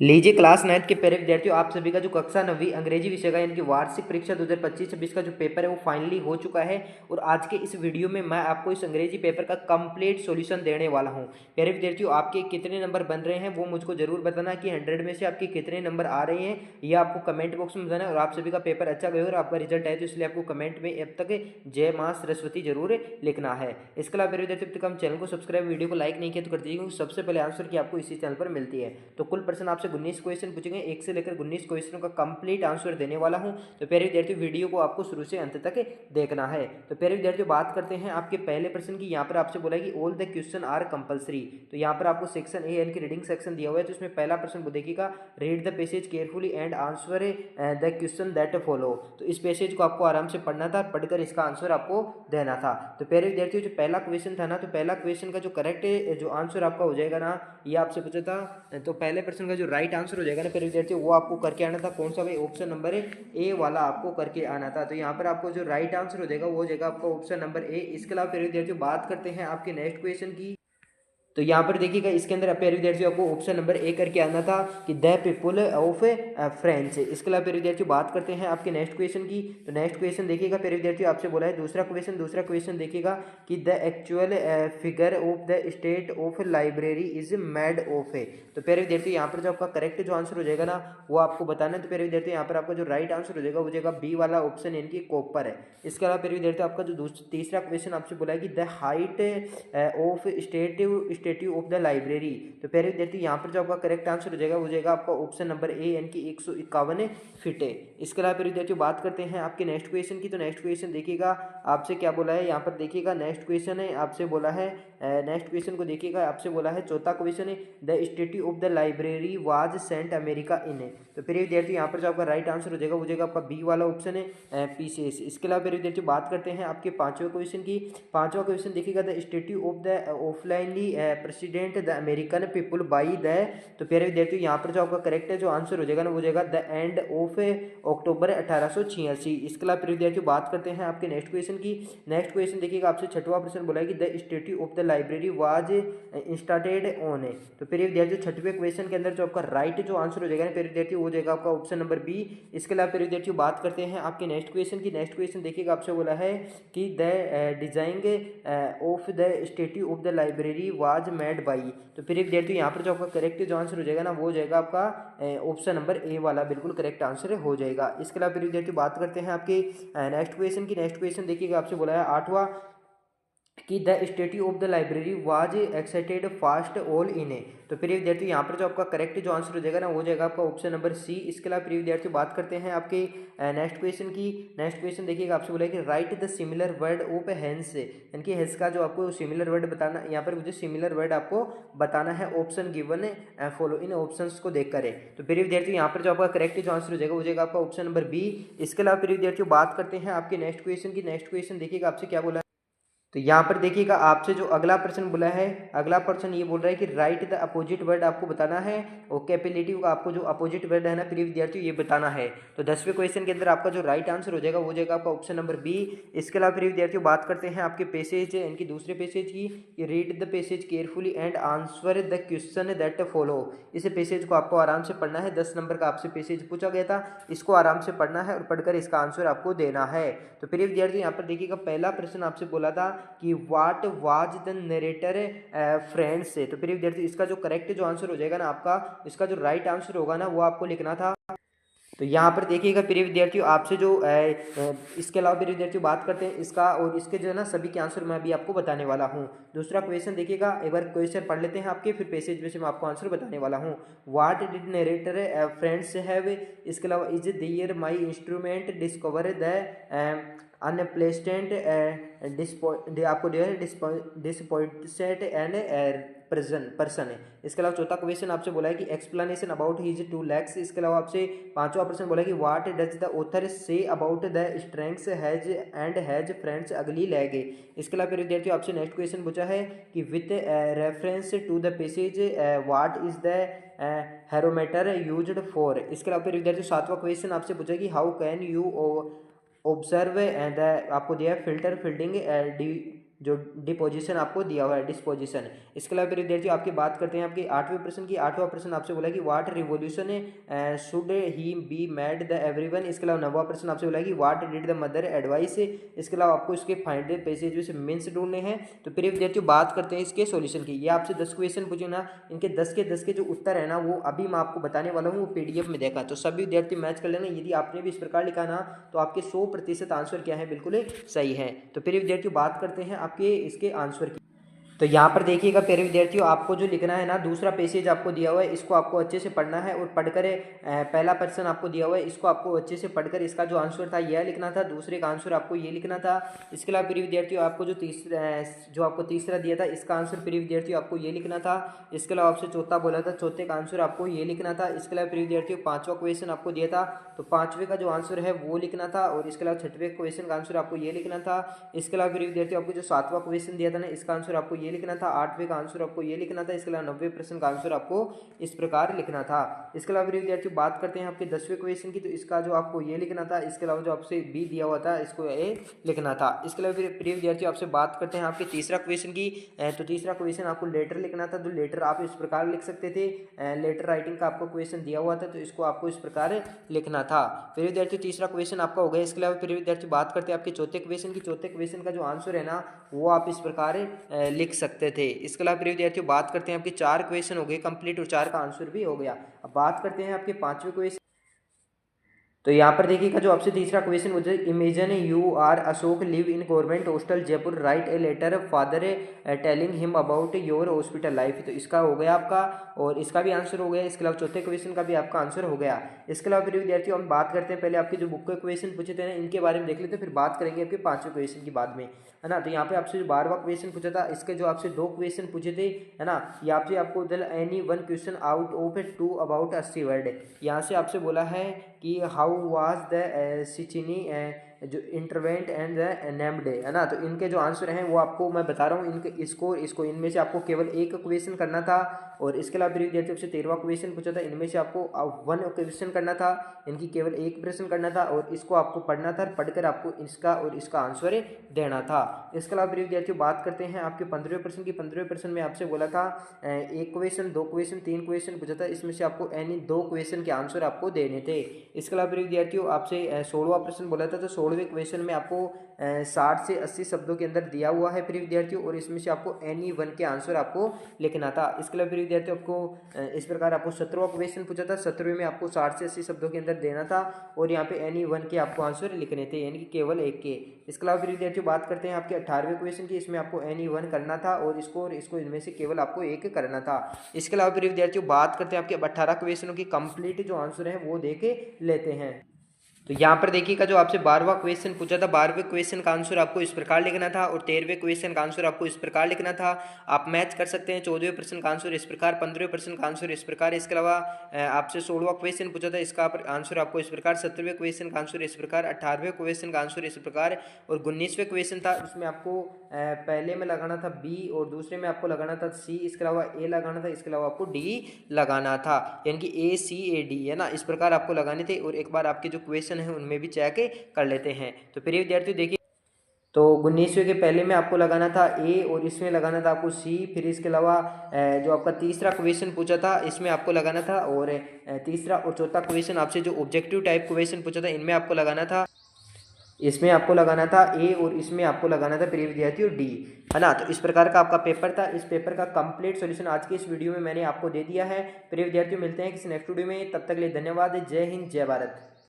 लीजिए class 9th के प्यारे विद्यार्थियों, आप सभी का जो कक्षा 9वीं अंग्रेजी विषय का यानी कि वार्षिक परीक्षा 2025-26 का जो पेपर है वो फाइनली हो चुका है। और आज के इस वीडियो में मैं आपको इस अंग्रेजी पेपर का कंप्लीट सॉल्यूशन देने वाला हूं। प्यारे विद्यार्थियों, आपके कितने नंबर बन रहे हैं वो मुझको जरूर बताना कि 100 में से आपके कितने नंबर आ रहे हैं, यह आपको कमेंट बॉक्स में बताना है। और आप सभी का पेपर अच्छा गया और आपका रिजल्ट है तो इसलिए आपको कमेंट में अब तक जय माँ सरस्वती जरूर लिखना है। इसके अलावा प्यारे विद्यार्थियों, अब तक हम चैनल को सब्सक्राइब, वीडियो को लाइक नहीं किया तो कर दीजिए, क्योंकि सबसे पहले आंसर की आपको इसी चैनल पर मिलती है। तो कुल प्रश्न आपसे 19 क्वेश्चन पूछेंगे, 1 से लेकर 19 क्वेश्चनों का कंप्लीट आंसर देने वाला हूं। तो प्यारे विद्यार्थियों, वीडियो को आपको शुरू से अंत तक देखना है। तो प्यारे विद्यार्थियों, बात करते हैं आपके पहले प्रश्न की। यहाँ पर आपसे बोला है कि all the question are compulsory. तो यहाँ पर आपको सेक्शन ए यानी कि रीडिंग सेक्शन दिया हुआ है। तो इसमें पहला प्रश्न वो देखिएगा, read the passage carefully and answer the question that follow. तो इस पैसेज को आपको आराम से पढ़ना था, पढ़कर इसका आंसर आपको देना था। तो प्यारे विद्यार्थियों, जो पहला क्वेश्चन था ना, तो पहला क्वेश्चन का जो करेक्ट जो आंसर आपका हो जाएगा ना, ये आपसे पूछा था। तो पहले प्रश्न का जो राइट आंसर हो जाएगा ना प्यारे विद्यार्थियों, वो आपको करके आना था। कौन सा भाई? ऑप्शन नंबर ए वाला आपको करके आना था। तो यहाँ पर आपको जो राइट आंसर हो जाएगा वो हो जाएगा आपका ऑप्शन नंबर ए। इसके अलावा प्यारे विद्यार्थियों, बात करते हैं आपके नेक्स्ट क्वेश्चन की। तो यहाँ पर देखिएगा, इसके अंदर प्यारे विद्यार्थियों आपको ऑप्शन नंबर ए करके आना था कि द पीपुल ऑफ फ्रेंच। इसके अलावा प्यारे विद्यार्थियों, बात करते हैं आपके नेक्स्ट क्वेश्चन की। तो नेक्स्ट क्वेश्चन देखिएगा प्यारे विद्यार्थियों, आपसे बोला है दूसरा क्वेश्चन देखिएगा कि the actual figure of the state of library is made of है। तो प्यारे विद्यार्थियों, यहाँ पर जो आपका करेक्ट जो आंसर हो जाएगा ना, वो आपको बताना है। तो प्यारे विद्यार्थियों, यहाँ पर आपका जो राइट आंसर हो जाएगा वो जाएगा बी वाला ऑप्शन, यानी कि कॉपर है। इसके अलावा प्यारे विद्यार्थियों, आपका जो तीसरा क्वेश्चन आपसे बोला है कि the height of statue of the library. तो प्यारे विद्यार्थी, यहाँ पर जो आपका करेक्ट आंसर हो जाएगा वो जाएगा आपका ऑप्शन नंबर ए, यानी कि 151 फीट है। इसके अलावा प्यारे विद्यार्थियों, बात करते हैं आपके नेक्स्ट क्वेश्चन की। तो नेक्स्ट क्वेश्चन देखिएगा, आपसे क्या बोला है। यहाँ पर देखिएगा नेक्स्ट क्वेश्चन है, आपसे बोला है नेक्स्ट क्वेश्चन को देखिएगा, आपसे बोला है चौथा क्वेश्चन है the statue of the library was sent America in. तो प्यारे विद्यार्थी, यहाँ पर जो आपका राइट आंसर हो जाएगा वो जाएगा आपका बी वाला ऑप्शन है, पीसीएस। इसके अलावा प्यारे विद्यार्थी, बात करते हैं आपके पांचवें क्वेश्चन की। पांचवा क्वेश्चन देखिएगा, the statue of the officially president the American people by the. तो प्यारे विद्यार्थियों, यहाँ पर जो आपका करेक्ट है जो आंसर हो जाएगा ना, वो जाएगा द एंड ऑफ अक्टूबर 1886। इसके अलावा प्यारे विद्यार्थियों, बात करते हैं आपके नेक्स्ट क्वेश्चन की। नेक्स्ट क्वेश्चन देखिएगा, आपसे छठवां प्रश्न बोला है कि the statue of the library was installed on. तो प्यारे विद्यार्थियों, छठवें क्वेश्चन के अंदर जो आपका राइट जो आंसर हो जाएगा ना प्यारे विद्यार्थियों, वो जाएगा आपका ऑप्शन नंबर बी। इसके अलावा प्यारे विद्यार्थियों, बात करते हैं आपके नेक्स्ट क्वेश्चन की। नेक्स्ट क्वेश्चन देखिएगा, आपसे बोला है कि the design of the statue of the library was made by. तो फिर विद्यार्थियों, यहाँ पर जो आपका करेक्ट जो आंसर हो जाएगा ना, वो हो जाएगा आपका ऑप्शन नंबर ए वाला, बिल्कुल करेक्ट आंसर हो जाएगा। इसके अलावा फिर विद्यार्थियों, बात करते हैं आपके नेक्स्ट क्वेश्चन की। नेक्स्ट क्वेश्चन देखिएगा, आपसे बोला है आठवां कि the statue of the library was excited fast all in a. तो प्रिय विद्यार्थी, यहाँ पर जो आपका करेक्ट जो आंसर हो जाएगा ना, वो जाएगा आपका ऑप्शन नंबर सी। इसके अलावा प्रिय विद्यार्थी, बात करते हैं आपके नेक्स्ट क्वेश्चन की। नेक्स्ट क्वेश्चन देखिएगा, आपसे बोला है कि write the similar word of hence, यानी कि हैंस का जो आपको सिमिलर वर्ड बताना, यहाँ पर मुझे सिमिलर वर्ड आपको बताना है। ऑप्शन गिवन फॉलो इन ऑप्शंस को देख करें। तो प्रिय विद्यार्थी, यहाँ पर जो आपका करेक्ट जो आंसर हो जाएगा वो जाएगा आपका ऑप्शन नंबर बी। इसके अलावा प्रिय विद्यार्थियों, बात करते हैं आपके नेक्स्ट क्वेश्चन की। नेक्स्ट क्वेश्चन देखिएगा, आपसे क्या बोला। तो यहाँ पर देखिएगा, आपसे जो अगला प्रश्न बोला है, अगला प्रश्न ये बोल रहा है कि राइट द अपोजिट वर्ड आपको बताना है। और कैपिलेटिव का आपको जो अपोजिट वर्ड है ना प्रिय विद्यार्थियों, ये बताना है। तो 10वें क्वेश्चन के अंदर आपका जो राइट आंसर हो जाएगा वो जाएगा आपका ऑप्शन नंबर बी। इसके अलावा प्रिय विद्यार्थियों, बात करते हैं आपके पैसेज इनकी दूसरे पैसेज की। Read the passage carefully and answer the question that follow. इस पैसेज को आपको आराम से पढ़ना है। 10 नंबर का आपसे पैसेज पूछा गया था, इसको आराम से पढ़ना है और पढ़कर इसका आंसर आपको देना है। तो प्रिय विद्यार्थियों, यहाँ पर देखिएगा, पहला प्रश्न आपसे बोला था कि what was the narrator friends से। तो प्रिय विद्यार्थी, इसका जो करेक्ट जो आंसर हो जाएगा ना आपका, इसका जो राइट आंसर होगा ना, वो आपको लिखना था। तो यहाँ पर देखिएगा प्रिय विद्यार्थियों, आपसे जो इसके अलावा प्रिय विद्यार्थियों, बात करते हैं इसका और इसके जो है ना सभी के आंसर मैं अभी आपको बताने वाला हूँ। दूसरा क्वेश्चन देखिएगा, एक बार क्वेश्चन पढ़ लेते हैं आपके, फिर पैसेज में से मैं आपको आंसर बताने वाला हूँ। What did narrator friends have. इसके अलावा is there my instrument discover the unpleasant आपको जो है डिसपॉइंटेड एंड पर्सन है। इसके अलावा चौथा क्वेश्चन आपसे बोला है कि एक्सप्लेनेशन अबाउट हिज 2 legs। इसके अलावा आपसे पांचवा प्रश्न बोला है कि what does the author say about the strengths has and has friends ugly leg. इसके अलावा विद्यार्थियों, आपसे नेक्स्ट क्वेश्चन पूछा है कि with reference to the passage what is the harometer used for. इसके अलावा विद्यार्थियों, सातवां क्वेश्चन आपसे पूछा कि how can you observe the आपको दिया फिल्टर फील्डिंग जो डिपोजिशन आपको दिया हुआ है, डिस्पोजिशन। इसके अलावा प्रिय विद्यार्थियों आपकी बात करते हैं आपके 8वें प्रश्न की। 8वां प्रश्न आपसे बोला कि what revolution should he be made the everyone. इसके अलावा 9वां प्रश्न आपसे बोला कि what did the mother advice. इसके अलावा आपको इसके फाइंड पैसेज से मीन्स ढूंढने हैं। तो प्रिय विद्यार्थियों बात करते हैं इसके सॉल्यूशन की। ये आपसे 10 क्वेश्चन पूछे ना, इनके 10 के जो उत्तर है ना वो अभी मैं आपको बताने वाला हूँ, वो पीडीएफ में देखा। तो सभी विद्यार्थी मैच कर लेना। यदि आपने भी इस प्रकार लिखा ना तो आपके 100% आंसर क्या है, बिल्कुल सही है। तो प्रिय विद्यार्थियों बात करते हैं आपके इसके आंसर की। तो यहाँ पर देखिएगा प्यारे विद्यार्थियों, आपको जो लिखना है ना, दूसरा पैसेज आपको दिया हुआ है, इसको आपको अच्छे से पढ़ना है और पढ़कर पहला पर्सन आपको दिया हुआ है, इसको आपको अच्छे से पढ़कर इसका जो आंसर था यह लिखना था, दूसरे का आंसर आपको ये लिखना था। इसके अलावा प्रिय विद्यार्थियों आपको जो आपको तीसरा दिया था इसका आंसर प्रिय विद्यार्थियों आपको ये लिखना था। इसके अलावा आपसे चौथा बोला था, चौथे का आंसर आपको ये लिखना था। इसके अलावा प्रिय विद्यार्थियों 5वां क्वेश्चन आपको दिया था, तो 5वें का जो आंसर है वो लिखना था। और इसके अलावा 6वें क्वेश्चन का आंसर आपको ये लिखना था। इसके अलावा प्रिय विद्यार्थियों आपको जो 7वां क्वेश्चन दिया था ना, इसका आंसर आपको ये लिखना था। 8वें का आंसर आपको ये लिखना था। इसके अलावा 90वें प्रश्न का आंसर आपको इस प्रकार लिखना था। इसके अलावा प्रिय विद्यार्थियों बात करते हैं आपके 10वें क्वेश्चन की, तो इसका जो आपको ये लिखना था। इसके अलावा जो आपसे बी दिया हुआ था इसको ए लिखना था। इसके अलावा प्रिय विद्यार्थियों आपसे बात करते हैं आपके तीसरा क्वेश्चन की। तो तीसरा क्वेश्चन आपको लेटर लिखना था, तो लेटर आप इस प्रकार लिख सकते थे। लेटर राइटिंग का आपको क्वेश्चन दिया हुआ था, तो इसको आपको इस प्रकार लिखना था। प्रिय विद्यार्थियों तीसरा क्वेश्चन आपका हो गया। इसके अलावा प्रिय विद्यार्थियों बात करते हैं आपके चौथे क्वेश्चन की। चौथे क्वेश्चन का जो आंसर है ना वो आप इस प्रकार लिख सकते थे। इसके अलावा प्रिय विद्यार्थियों बात करते हैं आपके 4 क्वेश्चन हो गए कंप्लीट और 4 का आंसर भी हो गया। अब बात करते हैं आपके 5वें क्वेश्चन। तो यहाँ पर देखिएगा जो आपसे तीसरा क्वेश्चन मुझे, imagine you are Ashok live in government hostel Jaipur, write a letter father telling him about your hospital life. तो इसका हो गया आपका और इसका भी आंसर हो गया। इसके अलावा चौथे क्वेश्चन का भी आपका आंसर हो गया। इसके अलावा फिर विद्यार्थियों हम बात करते हैं, पहले आपके जो बुक के क्वेश्चन पूछे थे ना इनके बारे में देख लेते हैं, फिर बात करेंगे आपके 5वें क्वेश्चन की बाद में, है ना। तो यहाँ पे आपसे जो 12वां क्वेश्चन पूछा था, इसके जो आपसे 2 क्वेश्चन पूछे थे, है ना। यहाँ पे आपको any 1 question out of 2 about 80 word. यहाँ से आपसे बोला है कि हाउ वाज द सिचिनी जो इंटरवेंट एंड द नेम्ड, है ना। तो इनके जो आंसर हैं वो आपको मैं बता रहा हूँ, इनके इसको इनमें से आपको केवल 1 क्वेश्चन करना था। और इसके अलावा प्रिय विद्यार्थियों से 13वां क्वेश्चन पूछा था, इनमें से आपको 1 क्वेश्चन करना था, इनकी केवल 1 प्रश्न करना था और इसको आपको पढ़ना था, पढ़कर आपको इसका और इसका आंसर देना था। इसके अलावा प्रिय विद्यार्थियों बात करते हैं आपके 15वें प्रश्न की। 15वें प्रश्न में आपसे बोला था 1 क्वेश्चन, 2 क्वेश्चन, 3 क्वेश्चन पूछा था, इसमें से आपको एनी 2 क्वेश्चन के आंसर आपको देने थे। इसके अलावा प्रिय विद्यार्थियों आपसे 16वां प्रश्न बोला था, तो 16वें क्वेश्चन में आपको 60 से 80 शब्दों के अंदर दिया हुआ है प्रिय विद्यार्थियों, और इसमें से आपको एनी 1 के आंसर आपको लिखना था। इसके अलावा प्रिय विद्यार्थियों आपको इस प्रकार आपको 17वां क्वेश्चन पूछा था, 17वें में आपको 60 से 80 शब्दों के अंदर देना था और यहाँ पे एनी 1 के आपको आंसर लिखने थे, यानी कि केवल 1 के। इसके अलावा प्रिय विद्यार्थियों बात करते हैं आपके 18वें क्वेश्चन की। इसमें आपको एनी 1 करना था और इसको इनमें से केवल आपको 1 करना था। इसके अलावा प्रिय विद्यार्थियों बात करते हैं आपके 18 क्वेश्चनों की कंप्लीट जो आंसर है वो दे के लेते हैं। तो यहाँ पर देखिएगा जो आपसे 12वां क्वेश्चन पूछा था, 12वें क्वेश्चन का आंसर आपको इस प्रकार लिखना था और 13वें क्वेश्चन का आंसर आपको इस प्रकार लिखना था। आप मैच कर सकते हैं। 14वें प्रश्न का आंसर इस प्रकार, 15वें प्रश्न का आंसर इस प्रकार। इसके अलावा आपसे 16वां क्वेश्चन पूछा था, इसका आंसर आपको इस प्रकार। 17वें क्वेश्चन का आंसर इस प्रकार, 18वें क्वेश्चन का आंसर इस प्रकार और 19वें क्वेश्चन था, उसमें आपको पहले में लगाना था बी और दूसरे में आपको लगाना था सी, इसके अलावा ए लगाना था, इसके अलावा आपको डी लगाना था, यानी कि ACAD, है ना। इस प्रकार आपको लगाने थे और एक बार आपके जो क्वेश्चन है उनमें भी चेक कर लेते हैं। तो प्रिय विद्यार्थियों देखिए, तो 19वें के पहले में आपको लगाना था ए और इसमें लगाना था आपको सी। फिर इसके अलावा जो आपका तीसरा क्वेश्चन पूछा था इसमें आपको लगाना था, और तीसरा और चौथा क्वेश्चन आपसे जो ऑब्जेक्टिव टाइप क्वेश्चन पूछा था इनमें आपको लगाना था, इसमें आपको लगाना था ए और इसमें आपको लगाना था प्रिय विद्यार्थियों डी, है ना। तो इस प्रकार का आपका पेपर था। इस पेपर का कंप्लीट सॉल्यूशन आज के इस वीडियो में मैंने आपको दे दिया है। प्रिय विद्यार्थियों मिलते हैं किसी नेक्स्ट वीडियो में, तब तक के लिए धन्यवाद। जय हिंद, जय भारत।